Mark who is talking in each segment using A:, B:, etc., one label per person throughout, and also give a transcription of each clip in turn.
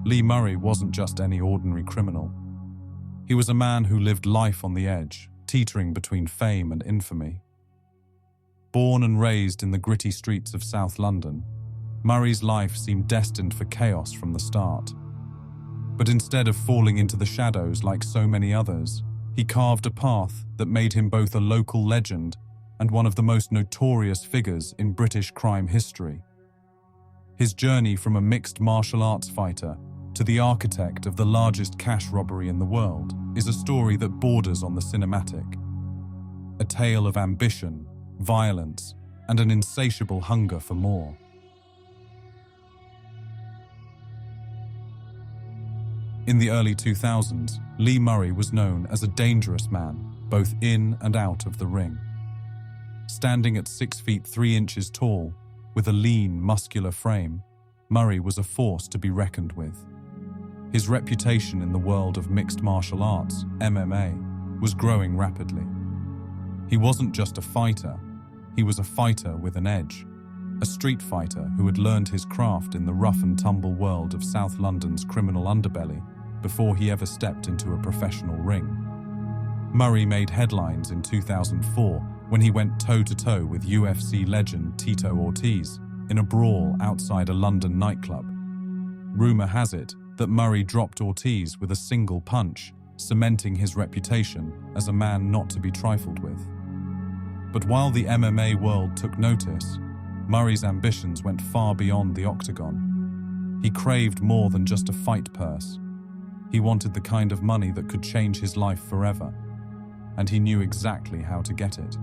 A: Lee Murray wasn't just any ordinary criminal. He was a man who lived life on the edge, teetering between fame and infamy. Born and raised in the gritty streets of South London, Murray's life seemed destined for chaos from the start. But instead of falling into the shadows like so many others, he carved a path that made him both a local legend and one of the most notorious figures in British crime history. His journey from a mixed martial arts fighter to the architect of the largest cash robbery in the world is a story that borders on the cinematic. A tale of ambition, violence, and an insatiable hunger for more. In the early 2000s, Lee Murray was known as a dangerous man, both in and out of the ring. Standing at 6 feet 3 inches tall, with a lean, muscular frame, Murray was a force to be reckoned with. His reputation in the world of mixed martial arts, MMA, was growing rapidly. He wasn't just a fighter, he was a fighter with an edge, a street fighter who had learned his craft in the rough and tumble world of South London's criminal underbelly before he ever stepped into a professional ring. Murray made headlines in 2004 when he went toe-to-toe with UFC legend Tito Ortiz in a brawl outside a London nightclub. Rumor has it that Murray dropped Ortiz with a single punch, cementing his reputation as a man not to be trifled with. But while the MMA world took notice, Murray's ambitions went far beyond the octagon. He craved more than just a fight purse. He wanted the kind of money that could change his life forever, and he knew exactly how to get it.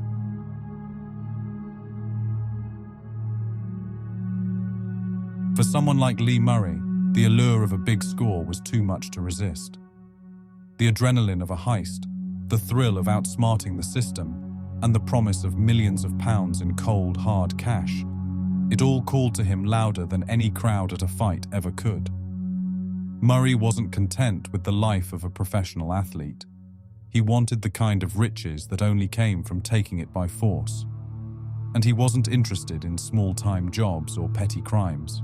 A: For someone like Lee Murray, the allure of a big score was too much to resist. The adrenaline of a heist, the thrill of outsmarting the system, and the promise of millions of pounds in cold, hard cash, it all called to him louder than any crowd at a fight ever could. Murray wasn't content with the life of a professional athlete. He wanted the kind of riches that only came from taking it by force. And he wasn't interested in small-time jobs or petty crimes.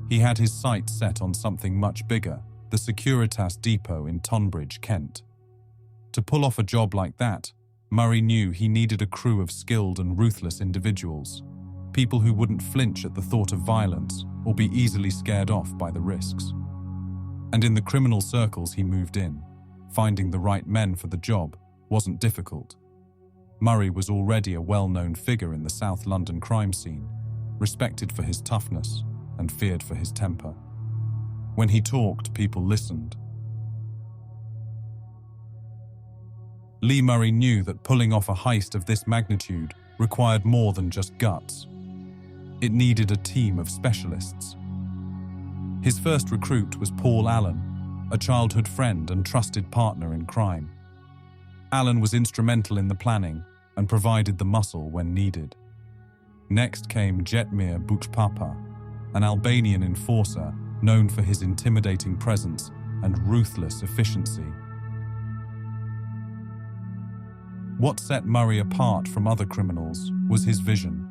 A: He had his sights set on something much bigger, the Securitas depot in Tonbridge, Kent. To pull off a job like that, Murray knew he needed a crew of skilled and ruthless individuals, people who wouldn't flinch at the thought of violence or be easily scared off by the risks. And in the criminal circles he moved in, finding the right men for the job wasn't difficult. Murray was already a well-known figure in the South London crime scene, respected for his toughness and feared for his temper. When he talked, people listened. Lee Murray knew that pulling off a heist of this magnitude required more than just guts. It needed a team of specialists. His first recruit was Paul Allen, a childhood friend and trusted partner in crime. Allen was instrumental in the planning and provided the muscle when needed. Next came Jetmir Buchpapa, an Albanian enforcer known for his intimidating presence and ruthless efficiency. What set Murray apart from other criminals was his vision.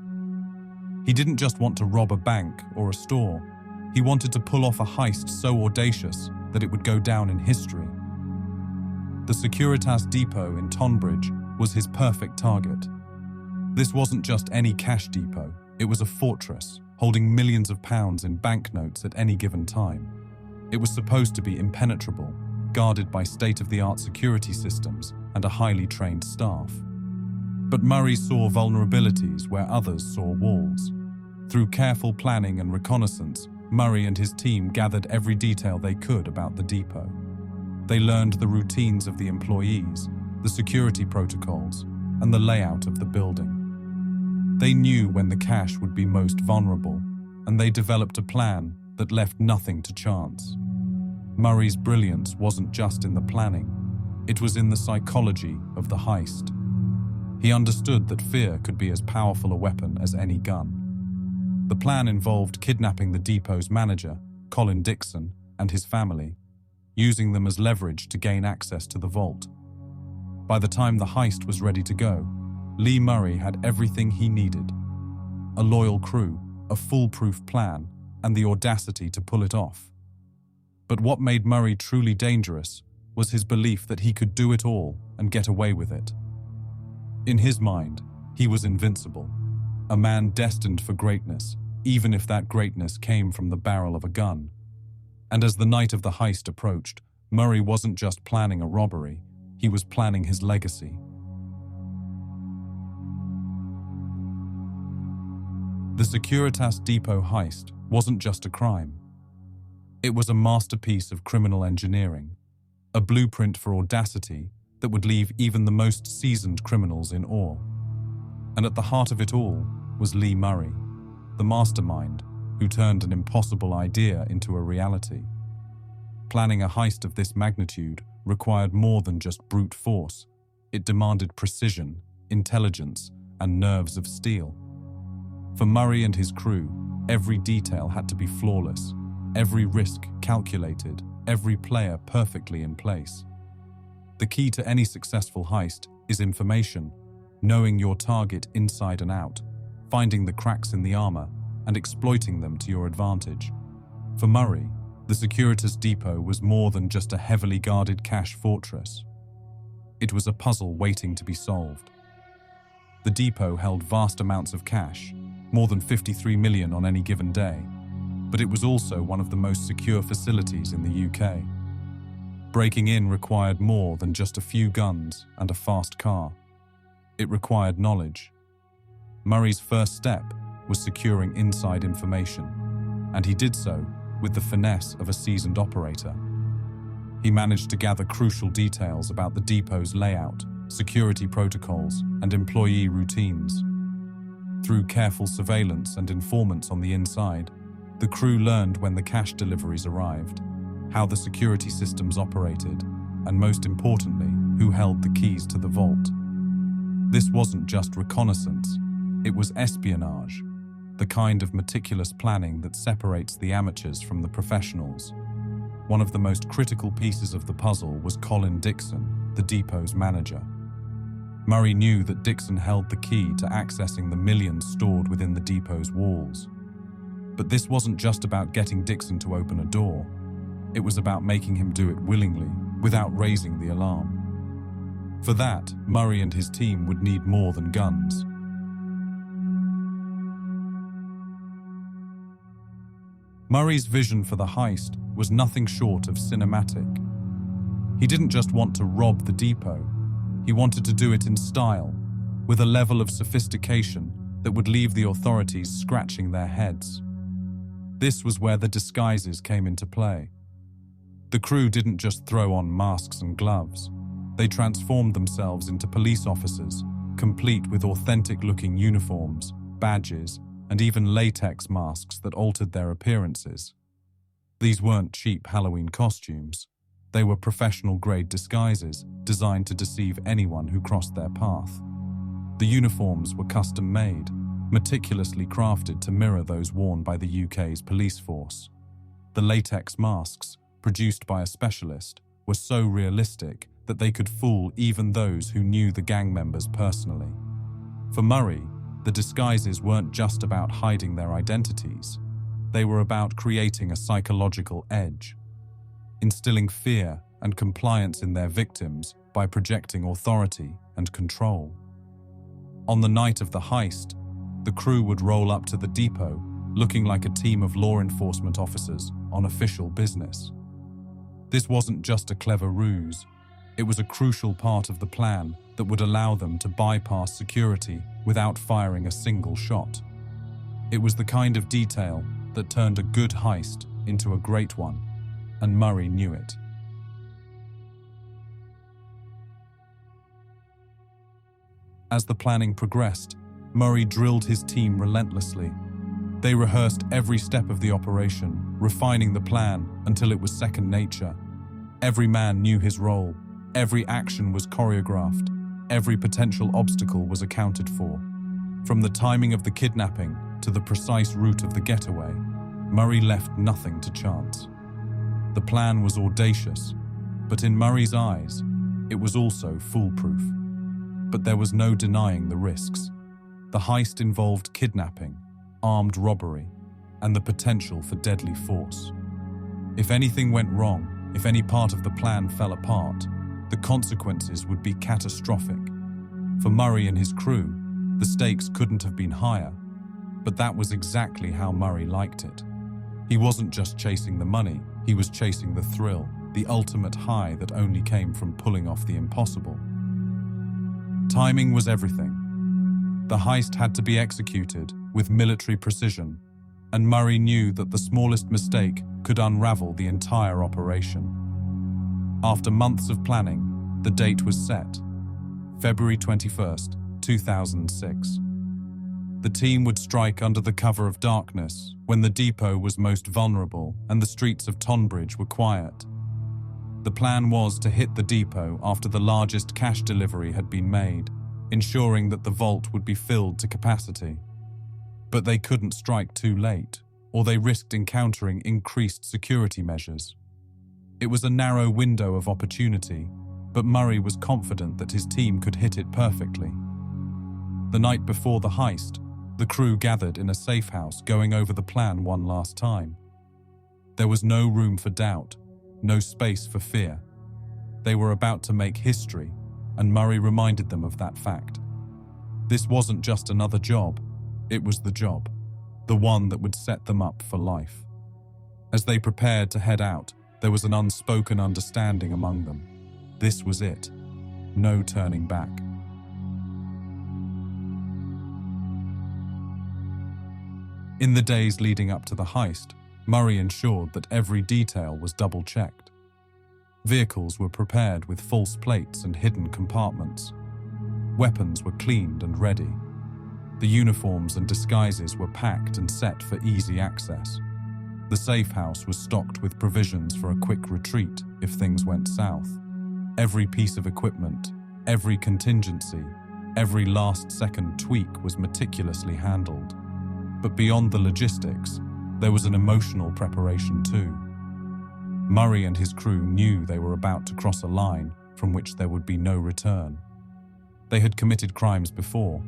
A: He didn't just want to rob a bank or a store. He wanted to pull off a heist so audacious that it would go down in history. The Securitas depot in Tonbridge was his perfect target. This wasn't just any cash depot, it was a fortress, holding millions of pounds in banknotes at any given time. It was supposed to be impenetrable, guarded by state-of-the-art security systems and a highly trained staff. But Murray saw vulnerabilities where others saw walls. Through careful planning and reconnaissance, Murray and his team gathered every detail they could about the depot. They learned the routines of the employees, the security protocols, and the layout of the building. They knew when the cash would be most vulnerable, and they developed a plan that left nothing to chance. Murray's brilliance wasn't just in the planning, it was in the psychology of the heist. He understood that fear could be as powerful a weapon as any gun. The plan involved kidnapping the depot's manager, Colin Dixon, and his family, using them as leverage to gain access to the vault. By the time the heist was ready to go, Lee Murray had everything he needed: a loyal crew, a foolproof plan, and the audacity to pull it off. But what made Murray truly dangerous was his belief that he could do it all and get away with it. In his mind, he was invincible, a man destined for greatness, even if that greatness came from the barrel of a gun. And as the night of the heist approached, Murray wasn't just planning a robbery, he was planning his legacy. The Securitas Depot heist wasn't just a crime. It was a masterpiece of criminal engineering, a blueprint for audacity that would leave even the most seasoned criminals in awe. And at the heart of it all was Lee Murray, the mastermind who turned an impossible idea into a reality. Planning a heist of this magnitude required more than just brute force. It demanded precision, intelligence, and nerves of steel. For Murray and his crew, every detail had to be flawless, every risk calculated, every player perfectly in place. The key to any successful heist is information, knowing your target inside and out, finding the cracks in the armor, and exploiting them to your advantage. For Murray, the Securitas Depot was more than just a heavily guarded cash fortress. It was a puzzle waiting to be solved. The depot held vast amounts of cash, more than 53 million on any given day, but it was also one of the most secure facilities in the UK. Breaking in required more than just a few guns and a fast car. It required knowledge. Murray's first step was securing inside information, and he did so with the finesse of a seasoned operator. He managed to gather crucial details about the depot's layout, security protocols, and employee routines. Through careful surveillance and informants on the inside, the crew learned when the cash deliveries arrived, how the security systems operated, and most importantly, who held the keys to the vault. This wasn't just reconnaissance, it was espionage, the kind of meticulous planning that separates the amateurs from the professionals. One of the most critical pieces of the puzzle was Colin Dixon, the depot's manager. Murray knew that Dixon held the key to accessing the millions stored within the depot's walls. But this wasn't just about getting Dixon to open a door. It was about making him do it willingly, without raising the alarm. For that, Murray and his team would need more than guns. Murray's vision for the heist was nothing short of cinematic. He didn't just want to rob the depot. He wanted to do it in style, with a level of sophistication that would leave the authorities scratching their heads. This was where the disguises came into play. The crew didn't just throw on masks and gloves. They transformed themselves into police officers, complete with authentic-looking uniforms, badges, and even latex masks that altered their appearances. These weren't cheap Halloween costumes. They were professional-grade disguises designed to deceive anyone who crossed their path. The uniforms were custom-made, meticulously crafted to mirror those worn by the UK's police force. The latex masks, produced by a specialist, were so realistic that they could fool even those who knew the gang members personally. For Murray, the disguises weren't just about hiding their identities. They were about creating a psychological edge, instilling fear and compliance in their victims by projecting authority and control. On the night of the heist, the crew would roll up to the depot looking like a team of law enforcement officers on official business. This wasn't just a clever ruse. It was a crucial part of the plan that would allow them to bypass security without firing a single shot. It was the kind of detail that turned a good heist into a great one, and Murray knew it. As the planning progressed, Murray drilled his team relentlessly. They rehearsed every step of the operation, refining the plan until it was second nature. Every man knew his role, every action was choreographed, every potential obstacle was accounted for. From the timing of the kidnapping to the precise route of the getaway, Murray left nothing to chance. The plan was audacious, but in Murray's eyes, it was also foolproof. But there was no denying the risks. The heist involved kidnapping, armed robbery, and the potential for deadly force. If anything went wrong, if any part of the plan fell apart, the consequences would be catastrophic. For Murray and his crew, the stakes couldn't have been higher, but that was exactly how Murray liked it. He wasn't just chasing the money, he was chasing the thrill, the ultimate high that only came from pulling off the impossible. Timing was everything. The heist had to be executed with military precision, and Murray knew that the smallest mistake could unravel the entire operation. After months of planning, the date was set, February 21st, 2006. The team would strike under the cover of darkness when the depot was most vulnerable and the streets of Tonbridge were quiet. The plan was to hit the depot after the largest cash delivery had been made, ensuring that the vault would be filled to capacity. But they couldn't strike too late, or they risked encountering increased security measures. It was a narrow window of opportunity, but Murray was confident that his team could hit it perfectly. The night before the heist, the crew gathered in a safe house going over the plan one last time. There was no room for doubt, no space for fear. They were about to make history, and Murray reminded them of that fact. This wasn't just another job, it was the job, the one that would set them up for life. As they prepared to head out, there was an unspoken understanding among them. This was it. No turning back. In the days leading up to the heist, Murray ensured that every detail was double-checked. Vehicles were prepared with false plates and hidden compartments. Weapons were cleaned and ready. The uniforms and disguises were packed and set for easy access. The safe house was stocked with provisions for a quick retreat if things went south. Every piece of equipment, every contingency, every last-second tweak was meticulously handled. But beyond the logistics, there was an emotional preparation too. Murray and his crew knew they were about to cross a line from which there would be no return. They had committed crimes before,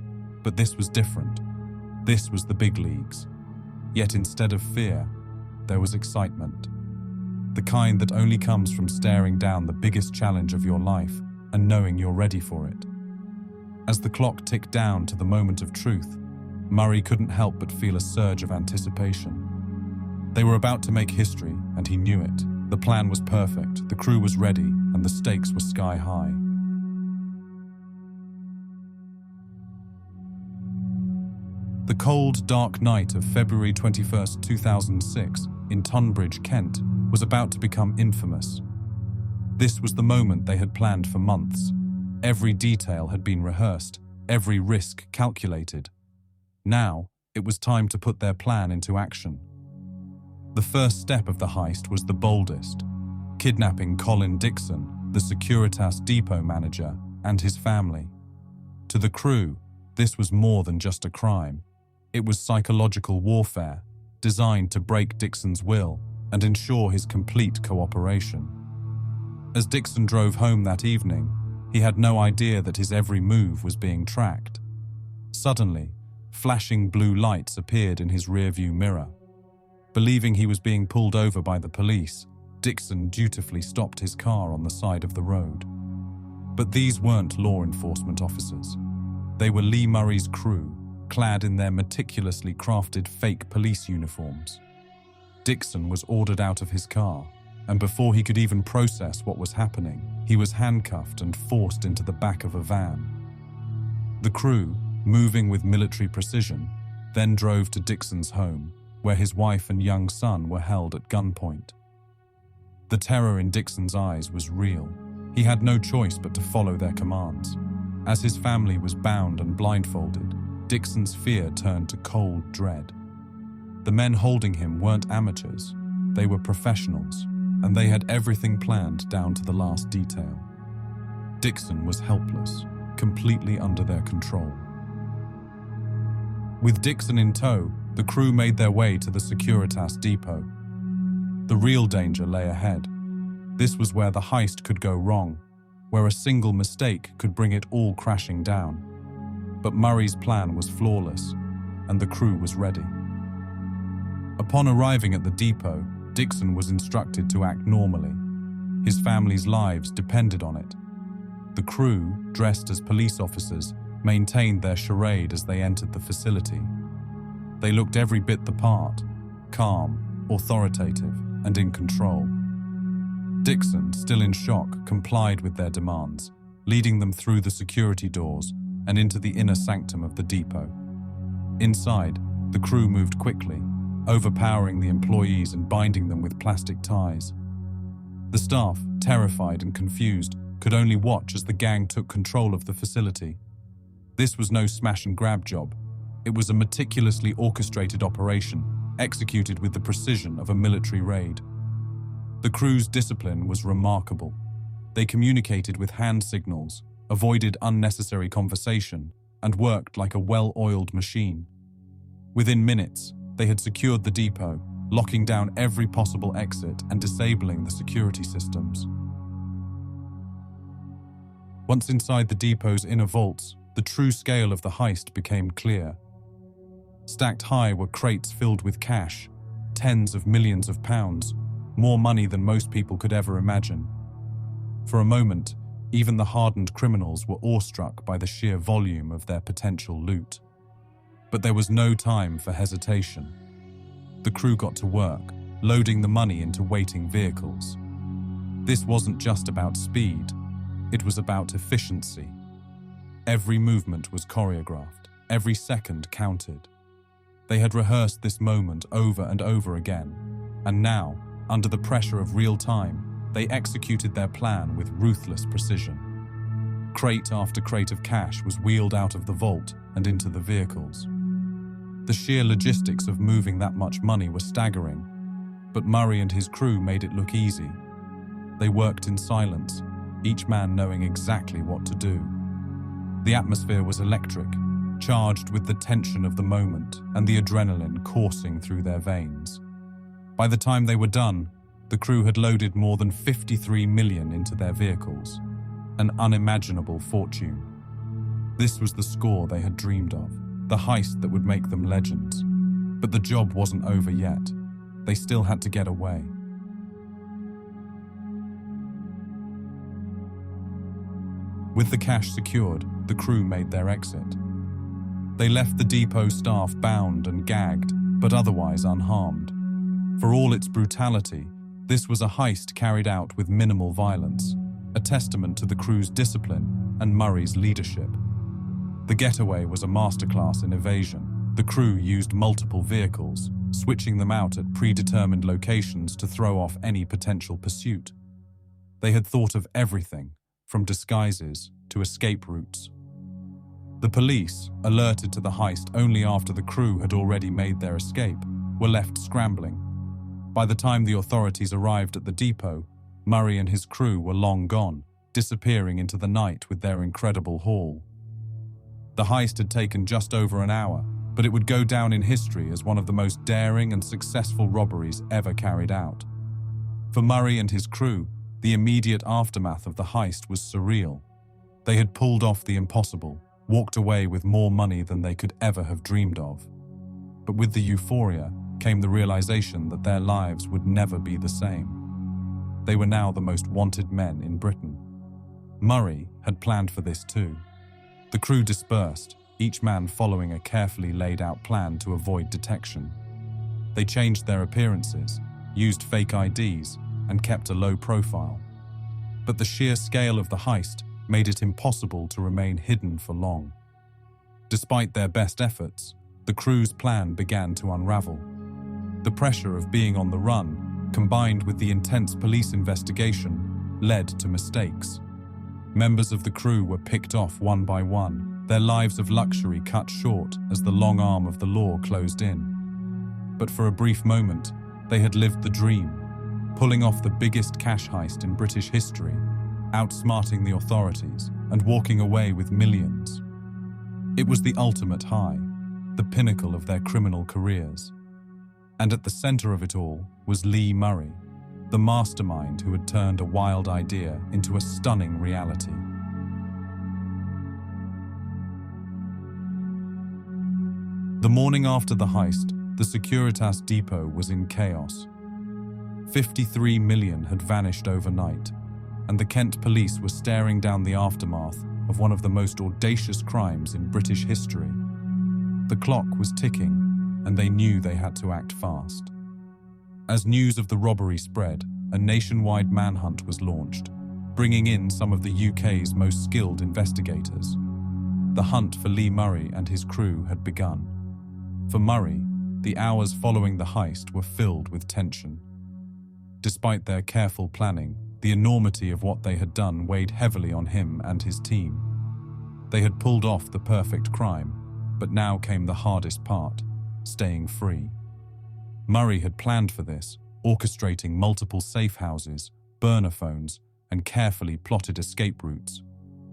A: but this was different. This was the big leagues. Yet instead of fear, there was excitement. The kind that only comes from staring down the biggest challenge of your life and knowing you're ready for it. As the clock ticked down to the moment of truth, Murray couldn't help but feel a surge of anticipation. They were about to make history, and he knew it. The plan was perfect, the crew was ready, and the stakes were sky high. The cold, dark night of February 21st, 2006, in Tonbridge, Kent, was about to become infamous. This was the moment they had planned for months. Every detail had been rehearsed, every risk calculated. Now, it was time to put their plan into action. The first step of the heist was the boldest, kidnapping Colin Dixon, the Securitas depot manager, and his family. To the crew, this was more than just a crime. It was psychological warfare, designed to break Dixon's will and ensure his complete cooperation. As Dixon drove home that evening, he had no idea that his every move was being tracked. Suddenly, flashing blue lights appeared in his rearview mirror. Believing he was being pulled over by the police, Dixon dutifully stopped his car on the side of the road. But these weren't law enforcement officers. They were Lee Murray's crew, clad in their meticulously crafted fake police uniforms. Dixon was ordered out of his car, and before he could even process what was happening, he was handcuffed and forced into the back of a van. The crew, moving with military precision, then drove to Dixon's home, where his wife and young son were held at gunpoint. The terror in Dixon's eyes was real. He had no choice but to follow their commands. As his family was bound and blindfolded, Dixon's fear turned to cold dread. The men holding him weren't amateurs, they were professionals, and they had everything planned down to the last detail. Dixon was helpless, completely under their control. With Dixon in tow, the crew made their way to the Securitas depot. The real danger lay ahead. This was where the heist could go wrong, where a single mistake could bring it all crashing down. But Murray's plan was flawless, and the crew was ready. Upon arriving at the depot, Dixon was instructed to act normally. His family's lives depended on it. The crew, dressed as police officers, maintained their charade as they entered the facility. They looked every bit the part, calm, authoritative, and in control. Dixon, still in shock, complied with their demands, leading them through the security doors and into the inner sanctum of the depot. Inside, the crew moved quickly, overpowering the employees and binding them with plastic ties. The staff, terrified and confused, could only watch as the gang took control of the facility. This was no smash-and-grab job. It was a meticulously orchestrated operation, executed with the precision of a military raid. The crew's discipline was remarkable. They communicated with hand signals, avoided unnecessary conversation, and worked like a well-oiled machine. Within minutes, they had secured the depot, locking down every possible exit and disabling the security systems. Once inside the depot's inner vaults, the true scale of the heist became clear. Stacked high were crates filled with cash, tens of millions of pounds, more money than most people could ever imagine. For a moment, even the hardened criminals were awestruck by the sheer volume of their potential loot. But there was no time for hesitation. The crew got to work, loading the money into waiting vehicles. This wasn't just about speed, it was about efficiency. Every movement was choreographed, every second counted. They had rehearsed this moment over and over again, and now, under the pressure of real time, they executed their plan with ruthless precision. Crate after crate of cash was wheeled out of the vault and into the vehicles. The sheer logistics of moving that much money were staggering, but Murray and his crew made it look easy. They worked in silence, each man knowing exactly what to do. The atmosphere was electric, charged with the tension of the moment and the adrenaline coursing through their veins. By the time they were done, the crew had loaded more than 53 million into their vehicles, an unimaginable fortune. This was the score they had dreamed of, the heist that would make them legends. But the job wasn't over yet. They still had to get away. With the cash secured, the crew made their exit. They left the depot staff bound and gagged, but otherwise unharmed. For all its brutality, this was a heist carried out with minimal violence, a testament to the crew's discipline and Murray's leadership. The getaway was a masterclass in evasion. The crew used multiple vehicles, switching them out at predetermined locations to throw off any potential pursuit. They had thought of everything, from disguises to escape routes. The police, alerted to the heist only after the crew had already made their escape, were left scrambling. By the time the authorities arrived at the depot, Murray and his crew were long gone, disappearing into the night with their incredible haul. The heist had taken just over an hour, but it would go down in history as one of the most daring and successful robberies ever carried out. For Murray and his crew, the immediate aftermath of the heist was surreal. They had pulled off the impossible, walked away with more money than they could ever have dreamed of. But with the euphoria came the realization that their lives would never be the same. They were now the most wanted men in Britain. Murray had planned for this too. The crew dispersed, each man following a carefully laid out plan to avoid detection. They changed their appearances, used fake IDs, and kept a low profile. But the sheer scale of the heist made it impossible to remain hidden for long. Despite their best efforts, the crew's plan began to unravel. The pressure of being on the run, combined with the intense police investigation, led to mistakes. Members of the crew were picked off one by one, their lives of luxury cut short as the long arm of the law closed in. But for a brief moment, they had lived the dream, pulling off the biggest cash heist in British history, outsmarting the authorities, and walking away with millions. It was the ultimate high, the pinnacle of their criminal careers. And at the center of it all was Lee Murray, the mastermind who had turned a wild idea into a stunning reality. The morning after the heist, the Securitas depot was in chaos. 53 million had vanished overnight, and the Kent police were staring down the aftermath of one of the most audacious crimes in British history. The clock was ticking, and they knew they had to act fast. As news of the robbery spread, a nationwide manhunt was launched, bringing in some of the UK's most skilled investigators. The hunt for Lee Murray and his crew had begun. For Murray, the hours following the heist were filled with tension. Despite their careful planning, the enormity of what they had done weighed heavily on him and his team. They had pulled off the perfect crime, but now came the hardest part: staying free. Murray had planned for this, orchestrating multiple safe houses, burner phones, and carefully plotted escape routes.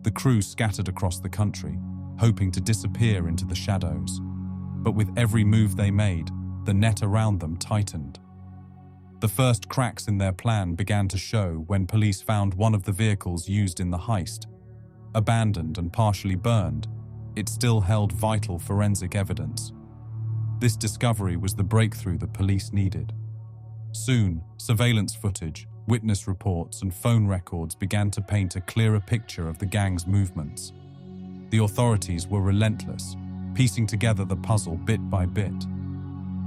A: The crew scattered across the country, hoping to disappear into the shadows. But with every move they made, the net around them tightened. The first cracks in their plan began to show when police found one of the vehicles used in the heist. Abandoned and partially burned, it still held vital forensic evidence. This discovery was the breakthrough the police needed. Soon, surveillance footage, witness reports, and phone records began to paint a clearer picture of the gang's movements. The authorities were relentless, piecing together the puzzle bit by bit.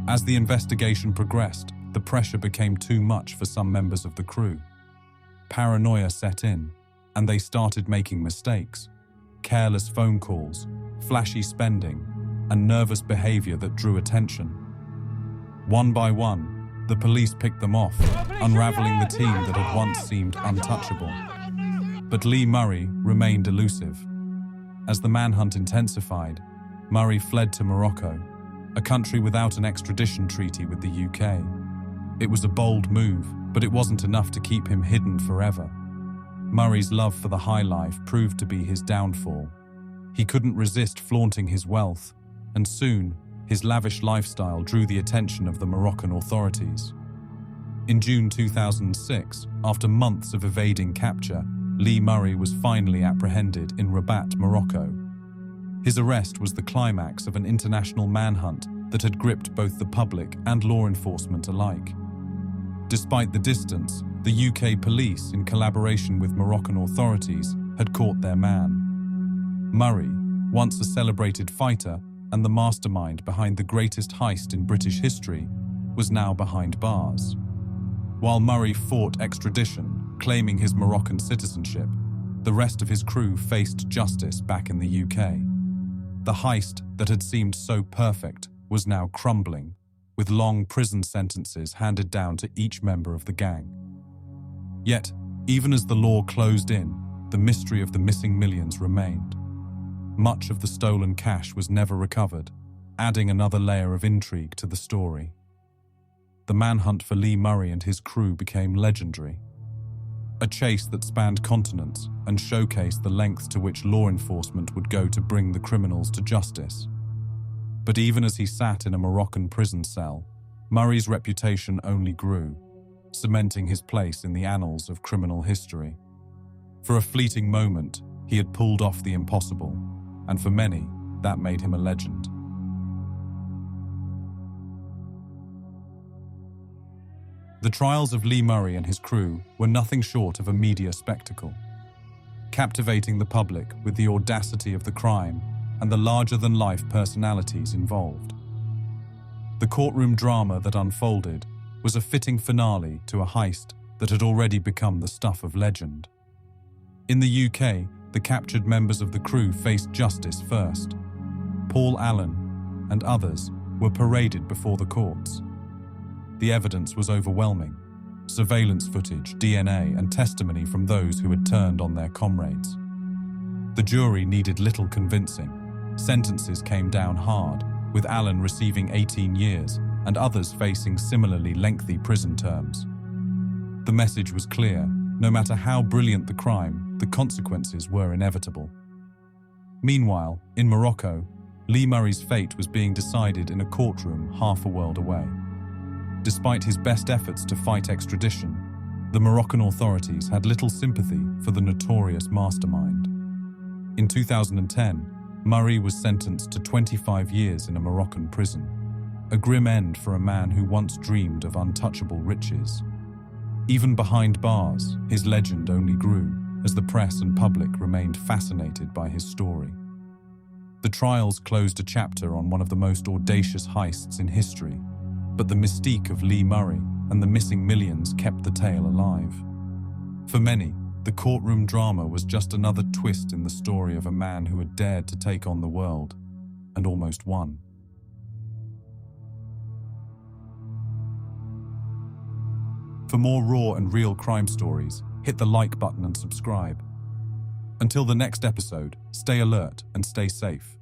A: As the investigation progressed, the pressure became too much for some members of the crew. Paranoia set in, and they started making mistakes. Careless phone calls, flashy spending, and nervous behavior that drew attention. One by one, the police picked them off, unraveling the team that had once seemed untouchable. But Lee Murray remained elusive. As the manhunt intensified, Murray fled to Morocco, a country without an extradition treaty with the UK. It was a bold move, but it wasn't enough to keep him hidden forever. Murray's love for the high life proved to be his downfall. He couldn't resist flaunting his wealth, and soon, his lavish lifestyle drew the attention of the Moroccan authorities. In June 2006, after months of evading capture, Lee Murray was finally apprehended in Rabat, Morocco. His arrest was the climax of an international manhunt that had gripped both the public and law enforcement alike. Despite the distance, the UK police, in collaboration with Moroccan authorities, had caught their man. Murray, once a celebrated fighter and the mastermind behind the greatest heist in British history, was now behind bars. While Murray fought extradition, claiming his Moroccan citizenship, the rest of his crew faced justice back in the UK. The heist that had seemed so perfect was now crumbling, with long prison sentences handed down to each member of the gang. Yet, even as the law closed in, the mystery of the missing millions remained. Much of the stolen cash was never recovered, adding another layer of intrigue to the story. The manhunt for Lee Murray and his crew became legendary. A chase that spanned continents and showcased the lengths to which law enforcement would go to bring the criminals to justice. But even as he sat in a Moroccan prison cell, Murray's reputation only grew, cementing his place in the annals of criminal history. For a fleeting moment, he had pulled off the impossible, and for many, that made him a legend. The trials of Lee Murray and his crew were nothing short of a media spectacle, captivating the public with the audacity of the crime and the larger-than-life personalities involved. The courtroom drama that unfolded was a fitting finale to a heist that had already become the stuff of legend. In the UK, the captured members of the crew faced justice first. Paul Allen and others were paraded before the courts. The evidence was overwhelming: surveillance footage, DNA, and testimony from those who had turned on their comrades. The jury needed little convincing. Sentences came down hard, with Allen receiving 18 years and others facing similarly lengthy prison terms. The message was clear: no matter how brilliant the crime, the consequences were inevitable. Meanwhile, in Morocco, Lee Murray's fate was being decided in a courtroom half a world away. Despite his best efforts to fight extradition, the Moroccan authorities had little sympathy for the notorious mastermind. In 2010, Murray was sentenced to 25 years in a Moroccan prison, a grim end for a man who once dreamed of untouchable riches. Even behind bars, his legend only grew as the press and public remained fascinated by his story. The trials closed a chapter on one of the most audacious heists in history, but the mystique of Lee Murray and the missing millions kept the tale alive. For many, the courtroom drama was just another twist in the story of a man who had dared to take on the world and almost won. For more raw and real crime stories, hit the like button and subscribe. Until the next episode, stay alert and stay safe.